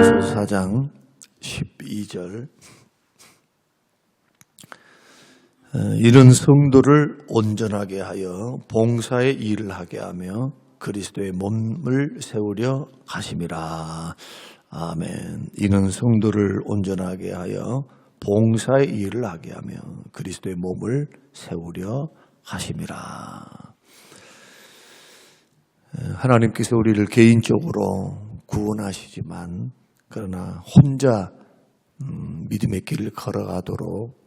에베소서 4장 12절 이런 성도를 온전하게 하여 봉사의 일을 하게 하며 그리스도의 몸을 세우려 하심이라. 아멘. 이는 성도를 온전하게 하여 봉사의 일을 하게 하며 그리스도의 몸을 세우려 하심이라. 하나님께서 우리를 개인적으로 구원하시지만 그러나 혼자 믿음의 길을 걸어가도록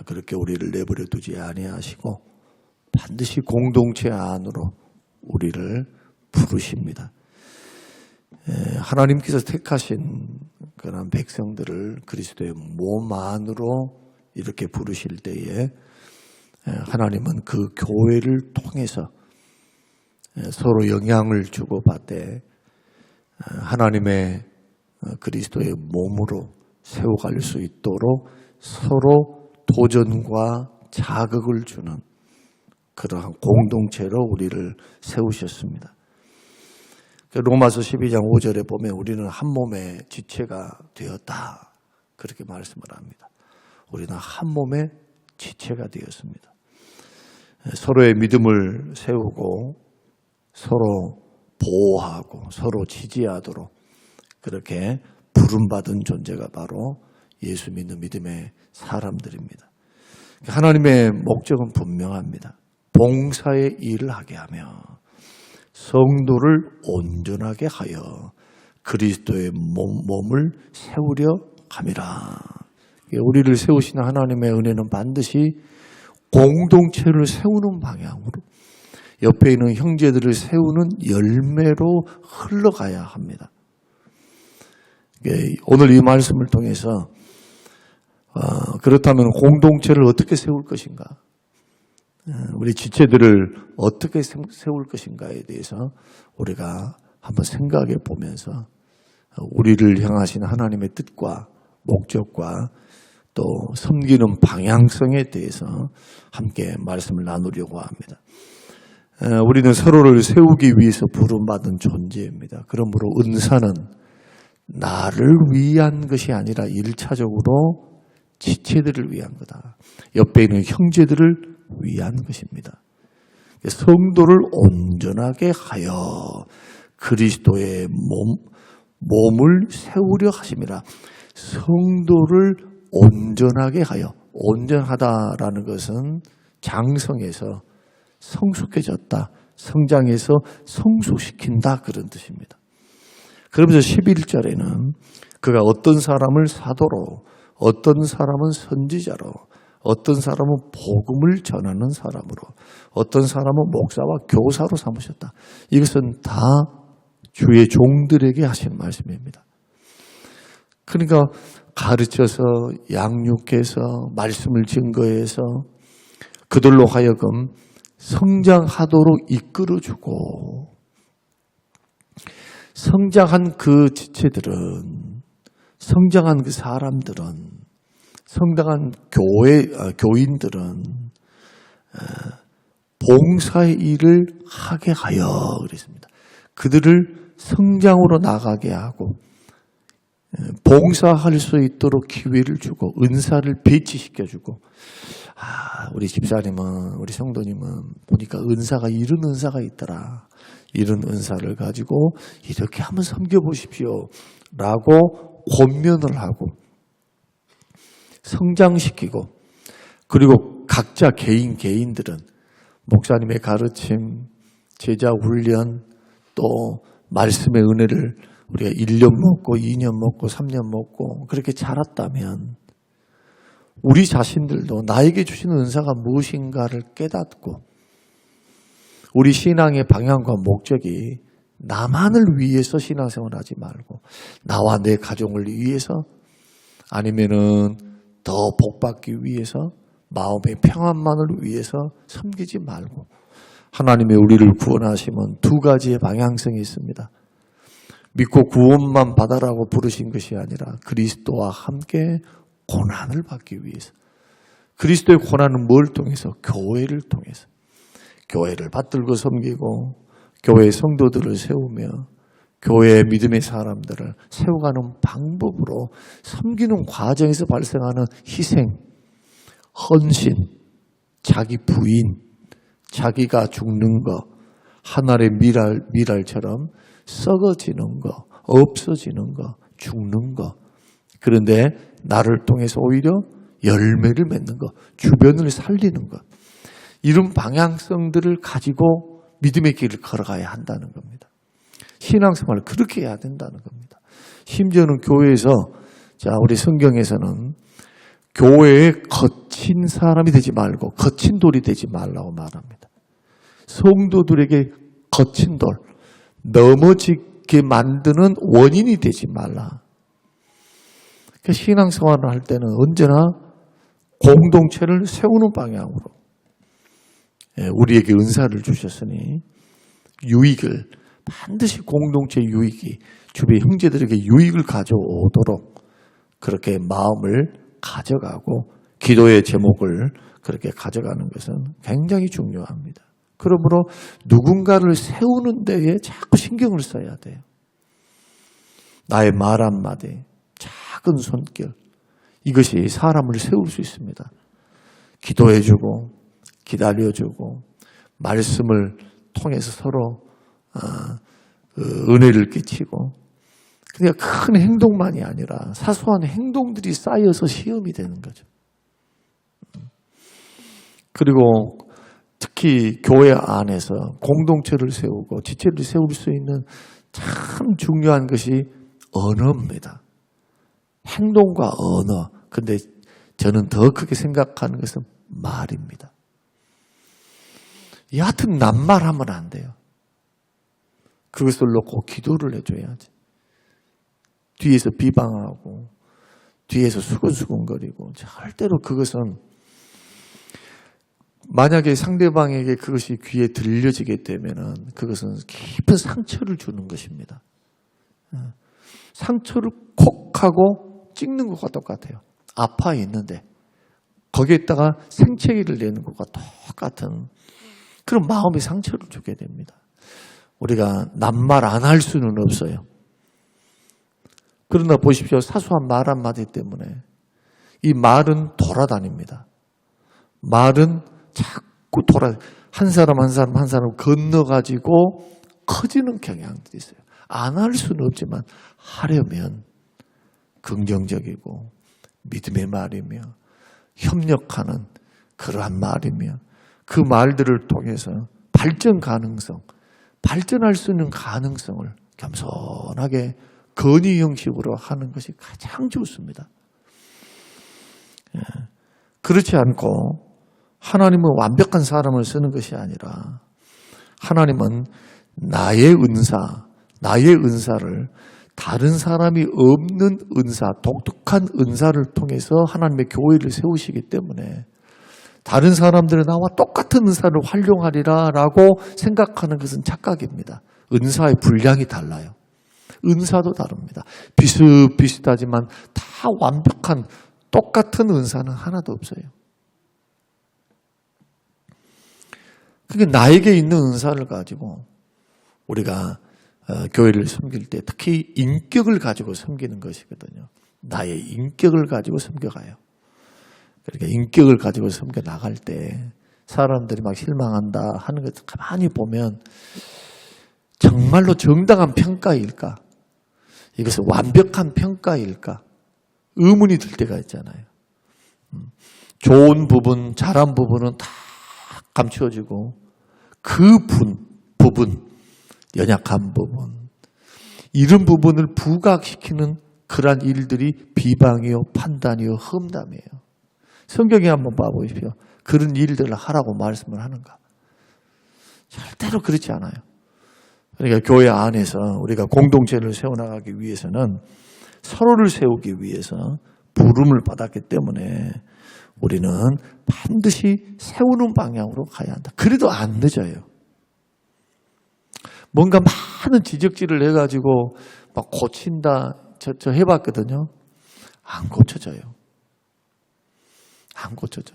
그렇게 우리를 내버려 두지 아니하시고 반드시 공동체 안으로 우리를 부르십니다. 하나님께서 택하신 그런 백성들을 그리스도의 몸 안으로 이렇게 부르실 때에 하나님은 그 교회를 통해서 서로 영향을 주고받되 하나님의 그리스도의 몸으로 세워갈 수 있도록 서로 도전과 자극을 주는 그러한 공동체로 우리를 세우셨습니다. 로마서 12장 5절에 보면 우리는 한 몸의 지체가 되었다. 그렇게 말씀을 합니다. 우리는 한 몸의 지체가 되었습니다. 서로의 믿음을 세우고 서로 보호하고 서로 지지하도록 그렇게 부름받은 존재가 바로 예수 믿는 믿음의 사람들입니다. 하나님의 목적은 분명합니다. 봉사의 일을 하게 하며 성도를 온전하게 하여 그리스도의 몸을 세우려 함이라. 우리를 세우시는 하나님의 은혜는 반드시 공동체를 세우는 방향으로 옆에 있는 형제들을 세우는 열매로 흘러가야 합니다. 오늘 이 말씀을 통해서 그렇다면 공동체를 어떻게 세울 것인가? 우리 지체들을 어떻게 세울 것인가에 대해서 우리가 한번 생각해 보면서 우리를 향하신 하나님의 뜻과 목적과 또 섬기는 방향성에 대해서 함께 말씀을 나누려고 합니다. 우리는 서로를 세우기 위해서 부름받은 존재입니다. 그러므로 은사는 나를 위한 것이 아니라 1차적으로 지체들을 위한 거다. 옆에 있는 형제들을 위한 것입니다. 성도를 온전하게 하여 그리스도의 몸을 세우려 하심이라. 성도를 온전하게 하여, 온전하다라는 것은 장성해서 성숙해졌다, 성장해서 성숙시킨다 그런 뜻입니다. 그러면서 11절에는 그가 어떤 사람을 사도로, 어떤 사람은 선지자로, 어떤 사람은 복음을 전하는 사람으로, 어떤 사람은 목사와 교사로 삼으셨다. 이것은 다 주의 종들에게 하신 말씀입니다. 그러니까 가르쳐서 양육해서 말씀을 증거해서 그들로 하여금 성장하도록 이끌어주고 성장한 그 지체들은 성장한 그 사람들은 성장한 교인들은 봉사의 일을 하게 하여 그랬습니다. 그들을 성장으로 나가게 하고 봉사할 수 있도록 기회를 주고 은사를 배치시켜주고 우리 집사님은 우리 성도님은 보니까 은사가 이런 은사가 있더라. 이런 은사를 가지고 이렇게 한번 섬겨보십시오 라고 권면을 하고 성장시키고 그리고 각자 개인들은 목사님의 가르침, 제자 훈련 또 말씀의 은혜를 우리가 1년 먹고 2년 먹고 3년 먹고 그렇게 자랐다면 우리 자신들도 나에게 주시는 은사가 무엇인가를 깨닫고 우리 신앙의 방향과 목적이 나만을 위해서 신앙생활을 하지 말고 나와 내 가정을 위해서 아니면은 더 복받기 위해서 마음의 평안만을 위해서 섬기지 말고 하나님의 우리를 구원하시면 두 가지의 방향성이 있습니다. 믿고 구원만 받아라고 부르신 것이 아니라 그리스도와 함께 고난을 받기 위해서 그리스도의 고난은 뭘 통해서? 교회를 통해서 교회를 받들고 섬기고 교회의 성도들을 세우며 교회 믿음의 사람들을 세워가는 방법으로 섬기는 과정에서 발생하는 희생, 헌신, 자기 부인, 자기가 죽는 거, 하늘의 미랄처럼 썩어지는 거, 없어지는 거, 죽는 거. 그런데 나를 통해서 오히려 열매를 맺는 거, 주변을 살리는 것. 이런 방향성들을 가지고 믿음의 길을 걸어가야 한다는 겁니다. 신앙생활을 그렇게 해야 된다는 겁니다. 심지어는 교회에서, 자, 우리 성경에서는 교회에 거친 사람이 되지 말고 거친 돌이 되지 말라고 말합니다. 성도들에게 거친 돌, 넘어지게 만드는 원인이 되지 말라. 그러니까 신앙생활을 할 때는 언제나 공동체를 세우는 방향으로 우리에게 은사를 주셨으니 유익을 반드시 공동체 유익이 주변 형제들에게 유익을 가져오도록 그렇게 마음을 가져가고 기도의 제목을 그렇게 가져가는 것은 굉장히 중요합니다. 그러므로 누군가를 세우는 데에 자꾸 신경을 써야 돼요. 나의 말 한마디, 작은 손길, 이것이 사람을 세울 수 있습니다. 기도해주고 기다려주고 말씀을 통해서 서로 은혜를 끼치고, 그러니까 큰 행동만이 아니라 사소한 행동들이 쌓여서 시험이 되는 거죠. 그리고 특히 교회 안에서 공동체를 세우고 지체를 세울 수 있는 참 중요한 것이 언어입니다. 행동과 언어. 근데 저는 더 크게 생각하는 것은 말입니다. 얕은 낱말하면 안 돼요. 그것을 놓고 기도를 해줘야지. 뒤에서 비방하고 뒤에서 수근수근거리고 절대로 그것은 만약에 상대방에게 그것이 귀에 들려지게 되면은 그것은 깊은 상처를 주는 것입니다. 상처를 콕 하고 찍는 것과 똑같아요. 아파 있는데 거기에다가 생채기를 내는 것과 똑같은 그런 마음의 상처를 주게 됩니다. 우리가 낱말 안 할 수는 없어요. 그러나 보십시오. 사소한 말 한마디 때문에 이 말은 돌아다닙니다. 말은 자꾸 한 사람 한 사람 한 사람 건너가지고 커지는 경향들이 있어요. 안 할 수는 없지만 하려면 긍정적이고 믿음의 말이며 협력하는 그러한 말이며 그 말들을 통해서 발전할 수 있는 가능성을 겸손하게 건의 형식으로 하는 것이 가장 좋습니다. 그렇지 않고 하나님은 완벽한 사람을 쓰는 것이 아니라 하나님은 나의 은사를 다른 사람이 없는 은사, 독특한 은사를 통해서 하나님의 교회를 세우시기 때문에 다른 사람들은 나와 똑같은 은사를 활용하리라 라고 생각하는 것은 착각입니다. 은사의 분량이 달라요. 은사도 다릅니다. 비슷비슷하지만 다 완벽한 똑같은 은사는 하나도 없어요. 그게 나에게 있는 은사를 가지고 우리가 교회를 섬길 때 특히 인격을 가지고 섬기는 것이거든요. 나의 인격을 가지고 섬겨가요. 그러니까 인격을 가지고 섬겨 나갈 때 사람들이 막 실망한다 하는 것을 가만히 보면 정말로 정당한 평가일까? 이것은 완벽한 평가일까? 의문이 들 때가 있잖아요. 좋은 부분, 잘한 부분은 다 감추어지고 그 부분, 연약한 부분, 이런 부분을 부각시키는 그러한 일들이 비방이요, 판단이요, 험담이에요. 성경에 한번 봐보십시오. 그런 일들을 하라고 말씀을 하는가? 절대로 그렇지 않아요. 그러니까 교회 안에서 우리가 공동체를 세워나가기 위해서는 서로를 세우기 위해서 부름을 받았기 때문에 우리는 반드시 세우는 방향으로 가야 한다. 그래도 안 늦어요. 뭔가 많은 지적질을 해가지고 막 고친다, 저 해봤거든요. 안 고쳐져요. 안 고쳐져.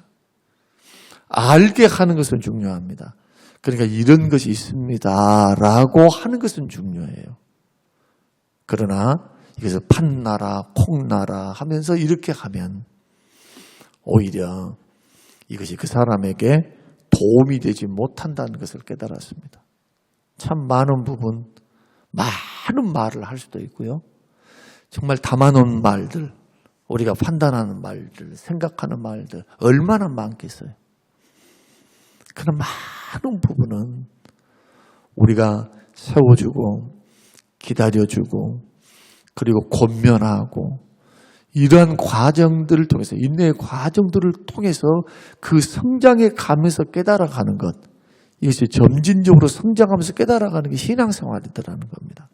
알게 하는 것은 중요합니다. 그러니까 이런 것이 있습니다 라고 하는 것은 중요해요. 그러나 이것을 판나라 콩나라 하면서 이렇게 하면 오히려 이것이 그 사람에게 도움이 되지 못한다는 것을 깨달았습니다. 참 많은 부분, 많은 말을 할 수도 있고요. 정말 담아놓은 말들, 우리가 판단하는 말들, 생각하는 말들 얼마나 많겠어요. 그런 많은 부분은 우리가 세워주고 기다려주고 그리고 권면하고 이러한 과정들을 통해서 인내의 과정들을 통해서 그 성장에 가면서 깨달아가는 것, 이것이 점진적으로 성장하면서 깨달아가는 게 신앙생활이더라는 겁니다.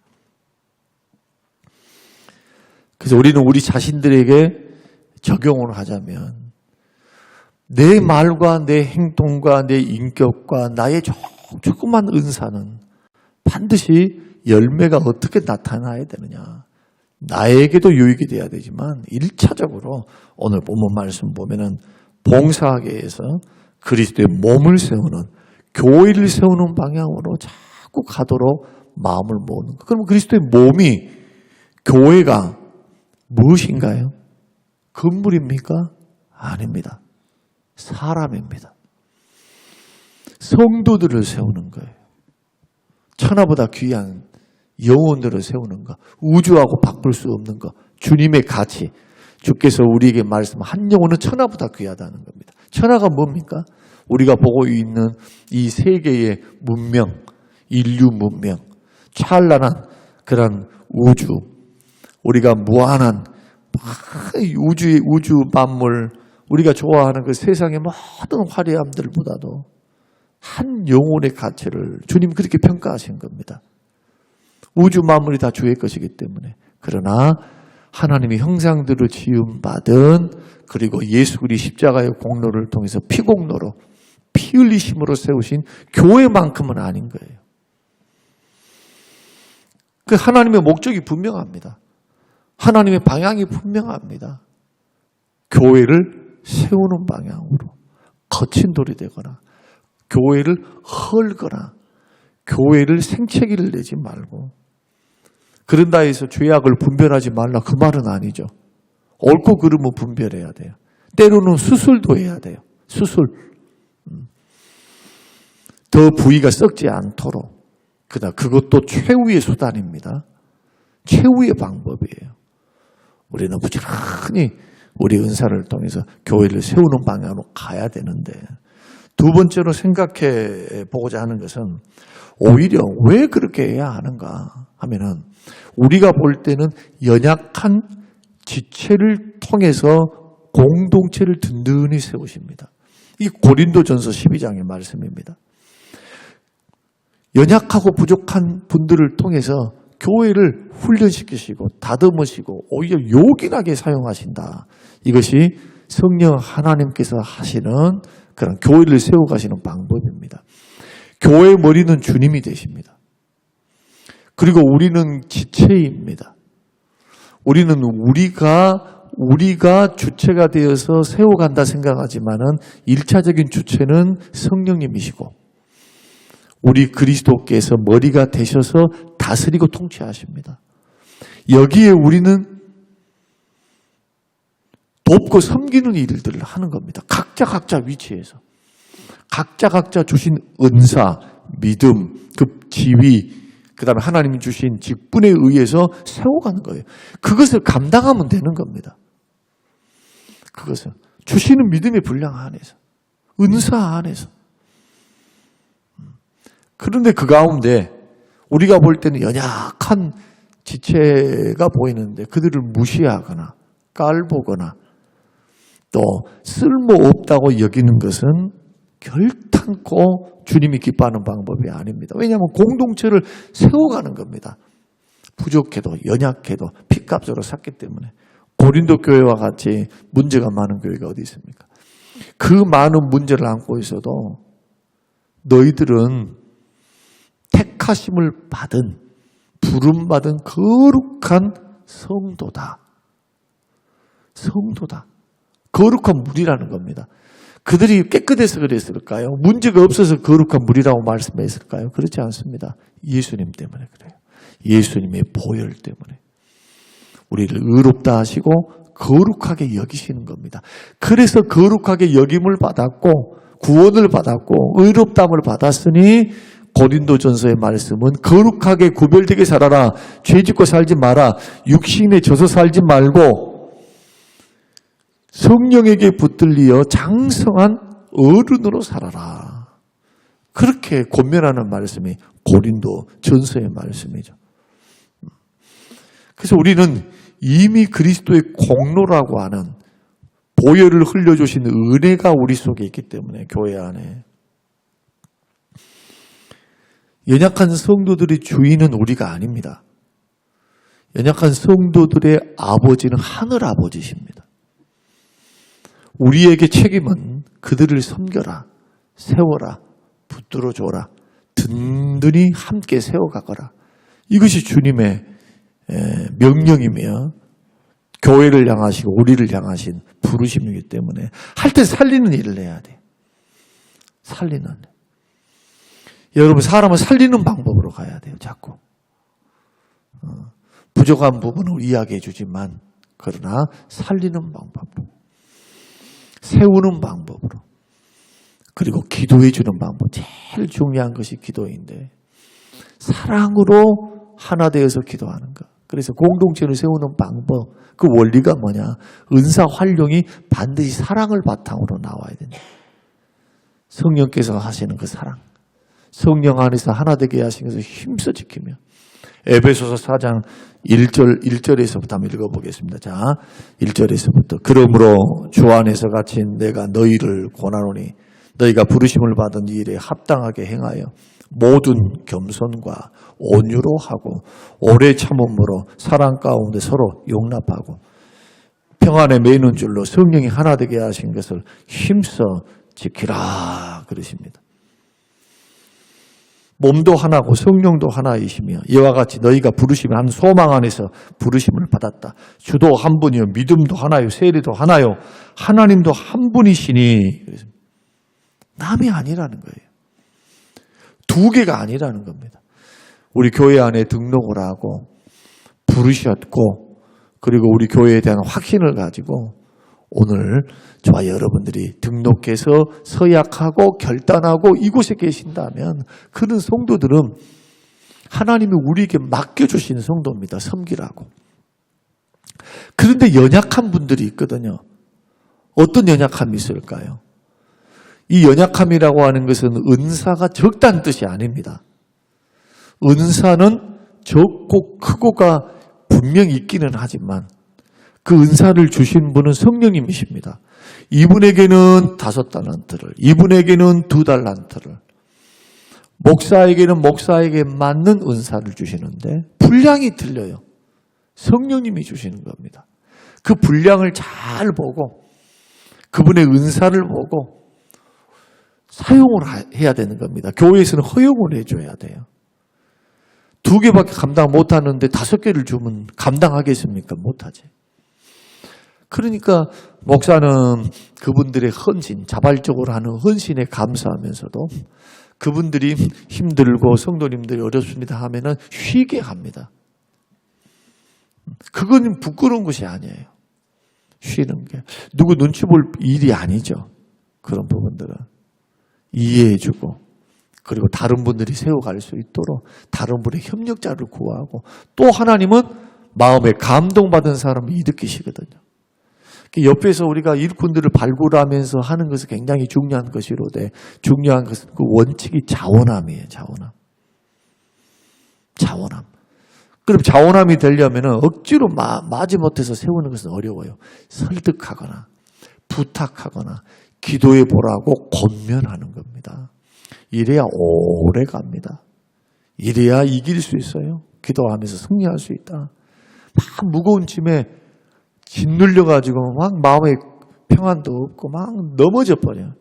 그래서 우리는 우리 자신들에게 적용을 하자면 내 말과 내 행동과 내 인격과 나의 조그만 은사는 반드시 열매가 어떻게 나타나야 되느냐. 나에게도 유익이 돼야 되지만 1차적으로 오늘 본문 말씀 보면은 봉사하게에서 그리스도의 몸을 세우는, 교회를 세우는 방향으로 자꾸 가도록 마음을 모으는 것. 그럼 그리스도의 몸이, 교회가 무엇인가요? 건물입니까? 아닙니다. 사람입니다. 성도들을 세우는 거예요. 천하보다 귀한 영혼들을 세우는 것, 우주하고 바꿀 수 없는 것, 주님의 가치, 주께서 우리에게 말씀한 한 영혼은 천하보다 귀하다는 겁니다. 천하가 뭡니까? 우리가 보고 있는 이 세계의 문명, 인류 문명, 찬란한 그런 우주, 우리가 무한한 우주 만물, 우리가 좋아하는 그 세상의 모든 화려함들보다도 한 영혼의 가치를 주님 그렇게 평가하신 겁니다. 우주 만물이 다 주의 것이기 때문에. 그러나 하나님의 형상들을 지음받은, 그리고 예수 그리스도의 십자가의 공로를 통해서 피공로로, 피 흘리심으로 세우신 교회만큼은 아닌 거예요. 그 하나님의 목적이 분명합니다. 하나님의 방향이 분명합니다. 교회를 세우는 방향으로 거친 돌이 되거나 교회를 헐거나 교회를 생채기를 내지 말고, 그런다 해서 죄악을 분별하지 말라 그 말은 아니죠. 옳고 그름은 분별해야 돼요. 때로는 수술도 해야 돼요. 수술. 더 부위가 썩지 않도록. 그것도 최후의 수단입니다. 최후의 방법이에요. 우리는 부지런히 우리 은사를 통해서 교회를 세우는 방향으로 가야 되는데, 두 번째로 생각해 보고자 하는 것은 오히려 왜 그렇게 해야 하는가 하면은, 우리가 볼 때는 연약한 지체를 통해서 공동체를 든든히 세우십니다. 이 고린도전서 12장의 말씀입니다. 연약하고 부족한 분들을 통해서 교회를 훈련시키시고 다듬으시고 오히려 요긴하게 사용하신다. 이것이 성령 하나님께서 하시는 그런 교회를 세워가시는 방법입니다. 교회의 머리는 주님이 되십니다. 그리고 우리는 지체입니다. 우리는 우리가 주체가 되어서 세워간다 생각하지만은 1차적인 주체는 성령님이시고 우리 그리스도께서 머리가 되셔서 다스리고 통치하십니다. 여기에 우리는 돕고 섬기는 일들을 하는 겁니다. 각자 위치에서. 각자 주신 은사, 믿음, 그 지위, 그 다음에 하나님이 주신 직분에 의해서 세워가는 거예요. 그것을 감당하면 되는 겁니다. 그것은 주시는 믿음의 분량 안에서, 은사 안에서. 그런데 그 가운데 우리가 볼 때는 연약한 지체가 보이는데 그들을 무시하거나 깔보거나 또 쓸모없다고 여기는 것은 결탄코 주님이 기뻐하는 방법이 아닙니다. 왜냐하면 공동체를 세워가는 겁니다. 부족해도 연약해도 피값으로 샀기 때문에. 고린도 교회와 같이 문제가 많은 교회가 어디 있습니까? 그 많은 문제를 안고 있어도 너희들은 택하심을 받은, 부름받은 거룩한 성도다. 성도다. 거룩한 물이라는 겁니다. 그들이 깨끗해서 그랬을까요? 문제가 없어서 거룩한 물이라고 말씀했을까요? 그렇지 않습니다. 예수님 때문에 그래요. 예수님의 보혈 때문에. 우리를 의롭다 하시고 거룩하게 여기시는 겁니다. 그래서 거룩하게 여김을 받았고 구원을 받았고 의롭담을 받았으니 고린도전서의 말씀은 거룩하게 구별되게 살아라. 죄짓고 살지 마라. 육신에 져서 살지 말고 성령에게 붙들리어 장성한 어른으로 살아라. 그렇게 권면하는 말씀이 고린도전서의 말씀이죠. 그래서 우리는 이미 그리스도의 공로라고 하는 보혈을 흘려주신 은혜가 우리 속에 있기 때문에 교회 안에 연약한 성도들의 주인은 우리가 아닙니다. 연약한 성도들의 아버지는 하늘 아버지십니다. 우리에게 책임은 그들을 섬겨라, 세워라, 붙들어줘라, 든든히 함께 세워가거라. 이것이 주님의 명령이며 교회를 향하시고 우리를 향하신 부르심이기 때문에 할 때 살리는 일을 해야 돼요. 살리는. 여러분 사람은 살리는 방법으로 가야 돼요. 자꾸. 부족한 부분을 이야기해 주지만 그러나 살리는 방법으로. 세우는 방법으로. 그리고 기도해 주는 방법. 제일 중요한 것이 기도인데 사랑으로 하나 되어서 기도하는 것. 그래서 공동체를 세우는 방법, 그 원리가 뭐냐? 은사 활용이 반드시 사랑을 바탕으로 나와야 된다. 성령께서 하시는 그 사랑. 성령 안에서 하나 되게 하신 것을 힘써 지키며. 에베소서 4장 1절에서부터 한번 읽어보겠습니다. 자, 1절에서부터. 그러므로 주 안에서 갇힌 내가 너희를 권하노니 너희가 부르심을 받은 이 일에 합당하게 행하여 모든 겸손과 온유로 하고 오래 참음으로 사랑 가운데 서로 용납하고 평안에 매이는 줄로 성령이 하나 되게 하신 것을 힘써 지키라 그러십니다. 몸도 하나고 성령도 하나이시며 이와 같이 너희가 부르심을 한 소망 안에서 부르심을 받았다. 주도 한 분이요 믿음도 하나요 세례도 하나요 하나님도 한 분이시니 남이 아니라는 거예요. 두 개가 아니라는 겁니다. 우리 교회 안에 등록을 하고 부르셨고 그리고 우리 교회에 대한 확신을 가지고 오늘 저와 여러분들이 등록해서 서약하고 결단하고 이곳에 계신다면 그런 성도들은 하나님이 우리에게 맡겨주신 성도입니다. 섬기라고. 그런데 연약한 분들이 있거든요. 어떤 연약함이 있을까요? 이 연약함이라고 하는 것은 은사가 적다는 뜻이 아닙니다. 은사는 적고 크고가 분명히 있기는 하지만 그 은사를 주신 분은 성령님이십니다. 이분에게는 5달란트를, 이분에게는 2달란트를, 목사에게는 목사에게 맞는 은사를 주시는데 분량이 틀려요. 성령님이 주시는 겁니다. 그 분량을 잘 보고 그분의 은사를 보고 사용을 해야 되는 겁니다. 교회에서는 허용을 해줘야 돼요. 2개밖에 감당 못하는데 5개를 주면 감당하겠습니까? 못하지. 그러니까 목사는 그분들의 헌신, 자발적으로 하는 헌신에 감사하면서도 그분들이 힘들고 성도님들이 어렵습니다 하면은 쉬게 합니다. 그건 부끄러운 것이 아니에요. 쉬는 게. 누구 눈치 볼 일이 아니죠. 그런 부분들은. 이해해주고 그리고 다른 분들이 세워갈 수 있도록 다른 분의 협력자를 구하고 또 하나님은 마음에 감동받은 사람을 일으키시거든요. 옆에서 우리가 일꾼들을 발굴하면서 하는 것은 굉장히 중요한 것이로되 중요한 것은 그 원칙이 자원함이에요. 자원함. 그럼 자원함이 되려면 억지로 마지못해서 세우는 것은 어려워요. 설득하거나 부탁하거나 기도해 보라고 권면하는 겁니다. 이래야 오래 갑니다. 이래야 이길 수 있어요. 기도하면서 승리할 수 있다. 막 무거운 짐에 짓눌려가지고 막 마음에 평안도 없고 막 넘어져 버려요.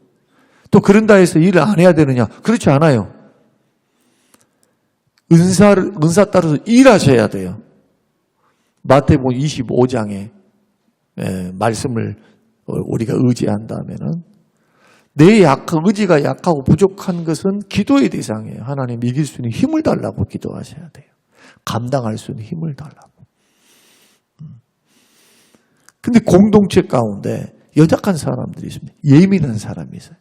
또 그런다 해서 일을 안 해야 되느냐? 그렇지 않아요. 은사 따라서 일하셔야 돼요. 마태복음 25장에 말씀을 우리가 의지한다면은 내 의지가 약하고 부족한 것은 기도의 대상이에요. 하나님 이길 수 있는 힘을 달라고 기도하셔야 돼요. 감당할 수 있는 힘을 달라고. 근데 공동체 가운데 연약한 사람들이 있습니다. 예민한 사람이 있어요.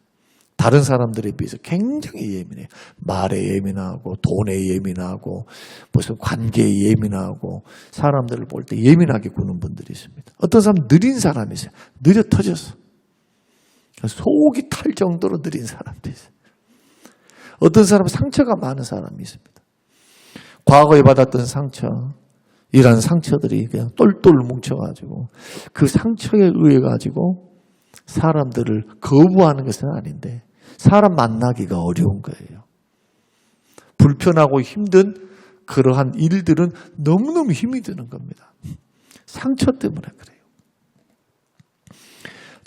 다른 사람들에 비해서 굉장히 예민해요. 말에 예민하고 돈에 예민하고 무슨 관계에 예민하고 사람들을 볼 때 예민하게 구는 분들이 있습니다. 어떤 사람은 느린 사람이 있어요. 느려 터졌어. 속이 탈 정도로 느린 사람도 있어요. 어떤 사람은 상처가 많은 사람이 있습니다. 과거에 받았던 상처, 이런 상처들이 그냥 똘똘 뭉쳐가지고 그 상처에 의해 가지고 사람들을 거부하는 것은 아닌데 사람 만나기가 어려운 거예요. 불편하고 힘든 그러한 일들은 너무너무 힘이 드는 겁니다. 상처 때문에 그래요.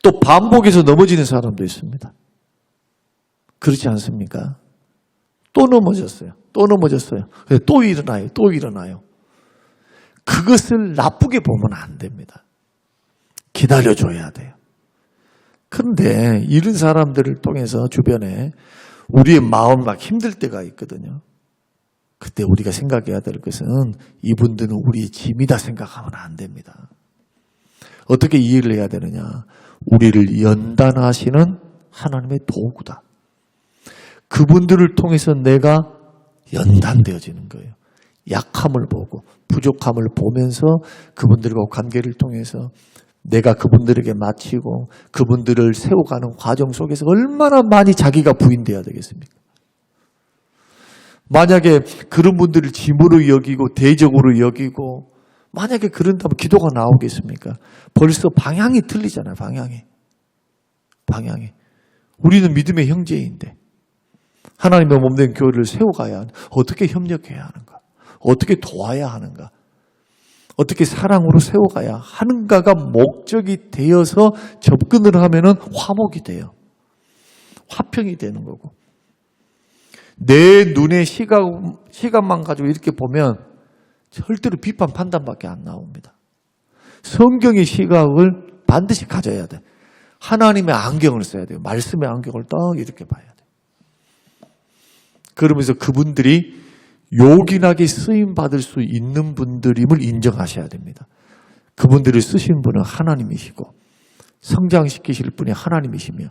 또 반복해서 넘어지는 사람도 있습니다. 그렇지 않습니까? 또 넘어졌어요. 또 넘어졌어요. 또 일어나요. 또 일어나요. 그것을 나쁘게 보면 안 됩니다. 기다려줘야 돼요. 그런데 이런 사람들을 통해서 주변에 우리의 마음이 막 힘들 때가 있거든요. 그때 우리가 생각해야 될 것은 이분들은 우리의 짐이다 생각하면 안 됩니다. 어떻게 이해를 해야 되느냐. 우리를 연단하시는 하나님의 도구다. 그분들을 통해서 내가 연단되어지는 거예요. 약함을 보고 부족함을 보면서 그분들과 관계를 통해서 내가 그분들에게 마치고 그분들을 세워가는 과정 속에서 얼마나 많이 자기가 부인돼야 되겠습니까? 만약에 그런 분들을 짐으로 여기고 대적으로 여기고 만약에 그런다면 기도가 나오겠습니까? 벌써 방향이 틀리잖아요. 방향이. 우리는 믿음의 형제인데 하나님의 몸된 교회를 세워가야 어떻게 협력해야 하는가? 어떻게 도와야 하는가? 어떻게 사랑으로 세워가야 하는가가 목적이 되어서 접근을 하면은 화목이 돼요. 화평이 되는 거고. 내 눈의 시각만 가지고 이렇게 보면 절대로 비판 판단밖에 안 나옵니다. 성경의 시각을 반드시 가져야 돼. 하나님의 안경을 써야 돼요. 말씀의 안경을 딱 이렇게 봐야 돼. 그러면서 그분들이 요긴하게 쓰임받을 수 있는 분들임을 인정하셔야 됩니다. 그분들을 쓰신 분은 하나님이시고 성장시키실 분이 하나님이시며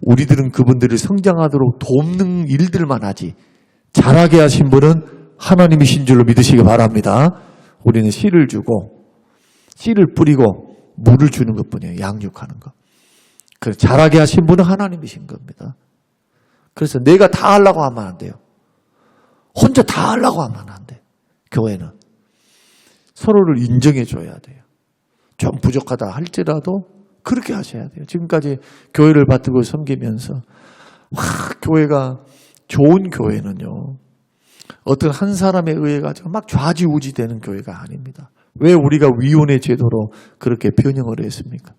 우리들은 그분들을 성장하도록 돕는 일들만 하지 잘하게 하신 분은 하나님이신 줄로 믿으시기 바랍니다. 우리는 씨를 주고 씨를 뿌리고 물을 주는 것뿐이에요. 양육하는 것. 그래서 잘하게 하신 분은 하나님이신 겁니다. 그래서 내가 다 하려고 하면 안 돼요. 혼자 다 하려고 하면 안 돼. 교회는. 서로를 인정해 줘야 돼요. 좀 부족하다 할지라도 그렇게 하셔야 돼요. 지금까지 교회를 받들고 섬기면서 교회가 좋은 교회는요. 어떤 한 사람에 의해 가지고 막 좌지우지 되는 교회가 아닙니다. 왜 우리가 위원회 제도로 그렇게 변형을 했습니까?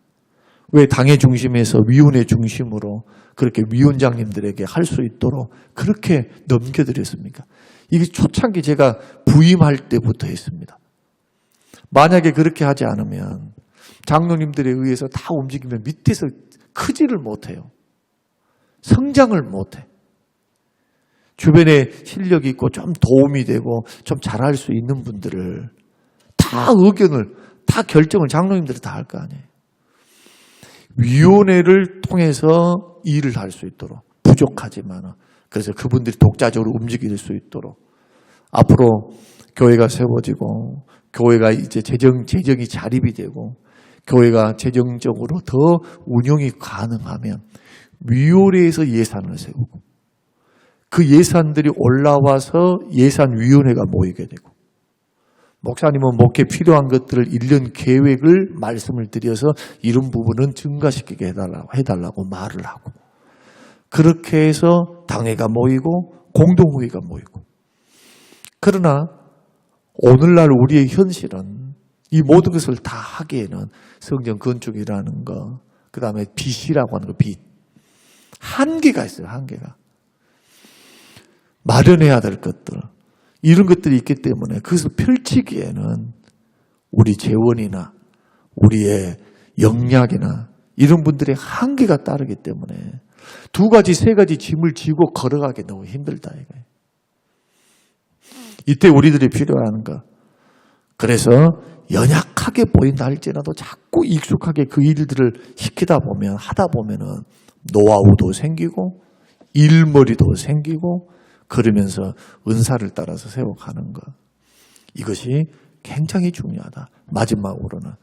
왜 당의 중심에서 위원회 중심으로 그렇게 위원장님들에게 할 수 있도록 그렇게 넘겨드렸습니까? 이게 초창기 제가 부임할 때부터 했습니다. 만약에 그렇게 하지 않으면 장로님들에 의해서 다 움직이면 밑에서 크지를 못해요. 성장을 못해. 주변에 실력이 있고 좀 도움이 되고 좀 잘할 수 있는 분들을 다 의견을, 다 결정을 장로님들이 다 할 거 아니에요. 위원회를 통해서 일을 할 수 있도록 부족하지만 그래서 그분들이 독자적으로 움직일 수 있도록 앞으로 교회가 세워지고 교회가 이제 재정이 자립이 되고 교회가 재정적으로 더 운영이 가능하면 위원회에서 예산을 세우고 그 예산들이 올라와서 예산위원회가 모이게 되고 목사님은 목회 필요한 것들을 1년 계획을 말씀을 드려서 이런 부분은 증가시키게 해달라고 말을 하고 그렇게 해서 당회가 모이고 공동회의가 모이고 그러나 오늘날 우리의 현실은 이 모든 것을 다 하기에는 성전 건축이라는 거 그 다음에 빚이라고 하는 거 빚 한계가 있어요. 한계가 마련해야 될 것들 이런 것들이 있기 때문에 그것을 펼치기에는 우리 재원이나 우리의 역량이나 이런 분들의 한계가 따르기 때문에 2가지, 3가지 짐을 지고 걸어가기 너무 힘들다 이거예요. 이때 우리들이 필요한 거 그래서 연약하게 보인다 할지라도 자꾸 익숙하게 그 일들을 하다 보면은 노하우도 생기고 일머리도 생기고 그러면서 은사를 따라서 세워가는 것. 이것이 굉장히 중요하다. 마지막으로는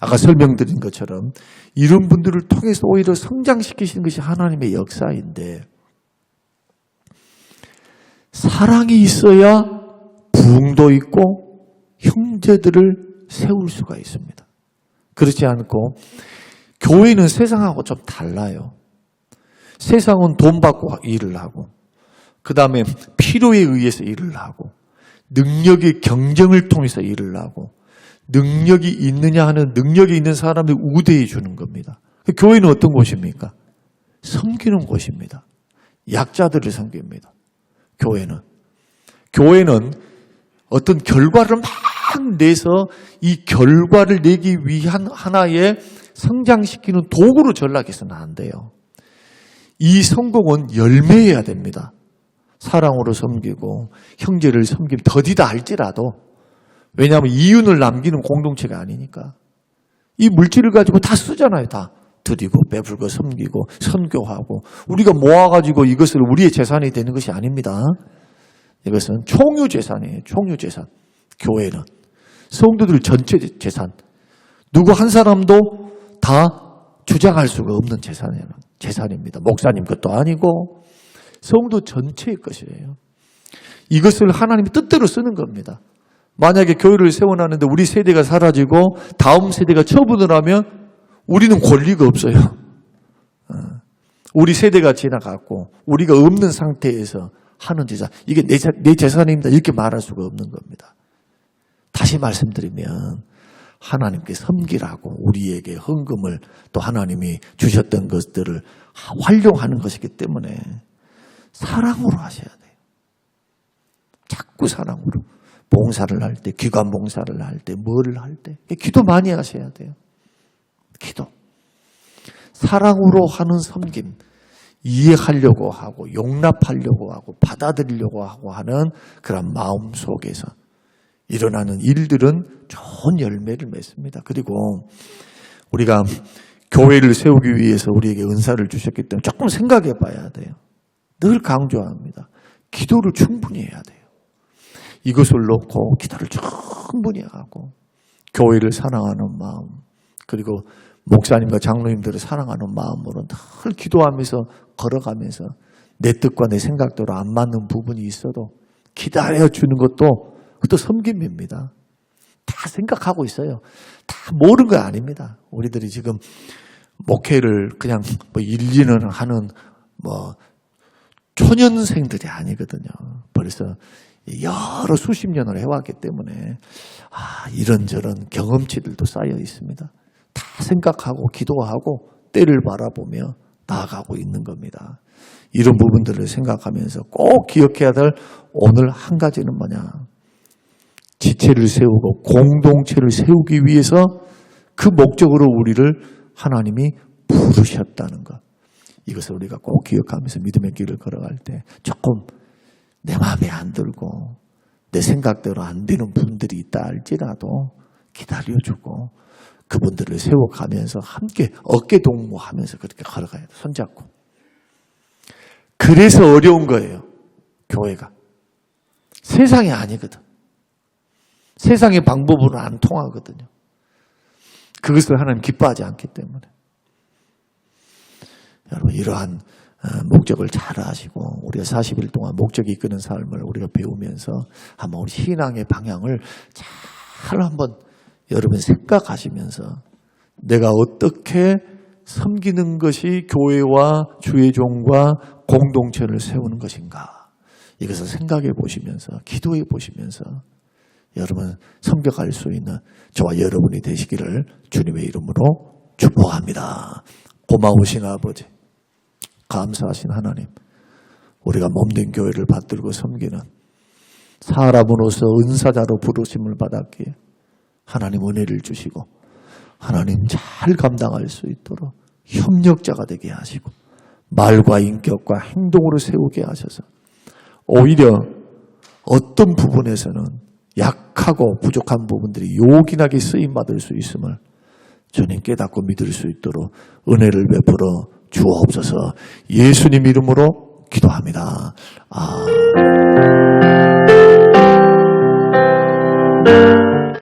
아까 설명드린 것처럼 이런 분들을 통해서 오히려 성장시키시는 것이 하나님의 역사인데 사랑이 있어야 부흥도 있고 형제들을 세울 수가 있습니다. 그렇지 않고 교회는 세상하고 좀 달라요. 세상은 돈 받고 일을 하고 그 다음에 필요에 의해서 일을 하고 능력의 경쟁을 통해서 일을 하고 능력이 있느냐 하는 능력이 있는 사람들 우대해 주는 겁니다. 교회는 어떤 곳입니까? 섬기는 곳입니다. 약자들을 섬깁니다. 교회는 어떤 결과를 막 내서 이 결과를 내기 위한 하나의 성장시키는 도구로 전락해서는 안 돼요. 이 성공은 열매여야 됩니다. 사랑으로 섬기고 형제를 섬기면 더디다 할지라도 왜냐하면 이윤을 남기는 공동체가 아니니까 이 물질을 가지고 다 쓰잖아요. 다 드리고 베풀고 섬기고 선교하고 우리가 모아가지고 이것을 우리의 재산이 되는 것이 아닙니다. 이것은 총유재산이에요. 총유재산. 교회는 성도들 전체 재산. 누구 한 사람도 다 주장할 수가 없는 재산입니다. 목사님 것도 아니고 성도 전체의 것이에요. 이것을 하나님이 뜻대로 쓰는 겁니다. 만약에 교회를 세워놨는데 우리 세대가 사라지고 다음 세대가 처분을 하면 우리는 권리가 없어요. 우리 세대가 지나갔고 우리가 없는 상태에서 하는 재산. 이게 내 재산입니다. 이렇게 말할 수가 없는 겁니다. 다시 말씀드리면 하나님께 섬기라고 우리에게 헌금을 또 하나님이 주셨던 것들을 활용하는 것이기 때문에 사랑으로 하셔야 돼요. 자꾸 사랑으로. 봉사를 할 때, 기관 봉사를 할 때, 뭐를 할 때. 기도 많이 하셔야 돼요. 기도. 사랑으로 하는 섬김. 이해하려고 하고 용납하려고 하고 받아들이려고 하고 하는 그런 마음 속에서 일어나는 일들은 좋은 열매를 맺습니다. 그리고 우리가 교회를 세우기 위해서 우리에게 은사를 주셨기 때문에 조금 생각해 봐야 돼요. 늘 강조합니다. 기도를 충분히 해야 돼요. 이것을 놓고 기도를 충분히 하고 교회를 사랑하는 마음 그리고 목사님과 장로님들을 사랑하는 마음으로 늘 기도하면서 걸어가면서 내 뜻과 내 생각대로 안 맞는 부분이 있어도 기다려주는 것도 그것도 섬김입니다. 다 생각하고 있어요. 다 모르는 거 아닙니다. 우리들이 지금 목회를 그냥 1, 2년 하는 초년생들이 아니거든요. 벌써 여러 수십 년을 해왔기 때문에 이런저런 경험치들도 쌓여 있습니다. 다 생각하고 기도하고 때를 바라보며 나아가고 있는 겁니다. 이런 부분들을 생각하면서 꼭 기억해야 될 오늘 한 가지는 뭐냐. 지체를 세우고 공동체를 세우기 위해서 그 목적으로 우리를 하나님이 부르셨다는 것. 이것을 우리가 꼭 기억하면서 믿음의 길을 걸어갈 때 조금 내 마음에 안 들고 내 생각대로 안 되는 분들이 있다 할지라도 기다려주고 그분들을 세워가면서 함께 어깨동무하면서 그렇게 걸어가야 돼. 손잡고. 그래서 어려운 거예요. 교회가. 세상이 아니거든. 세상의 방법으로는 안 통하거든요. 그것을 하나님 기뻐하지 않기 때문에. 여러분 이러한 목적을 잘 아시고 우리가 40일 동안 목적이 이끄는 삶을 우리가 배우면서 한번 우리 신앙의 방향을 잘 한번 여러분 생각하시면서 내가 어떻게 섬기는 것이 교회와 주의 종과 공동체를 세우는 것인가 이것을 생각해 보시면서 기도해 보시면서 여러분 섬겨갈 수 있는 저와 여러분이 되시기를 주님의 이름으로 축복합니다. 고마우신 아버지 감사하신 하나님 우리가 몸된 교회를 받들고 섬기는 사람으로서 은사자로 부르심을 받았기에 하나님 은혜를 주시고 하나님 잘 감당할 수 있도록 협력자가 되게 하시고 말과 인격과 행동으로 세우게 하셔서 오히려 어떤 부분에서는 약한 약하고 부족한 부분들이 요긴하게 쓰임받을 수 있음을 주님 깨닫고 믿을 수 있도록 은혜를 베풀어 주옵소서. 예수님 이름으로 기도합니다. 아멘.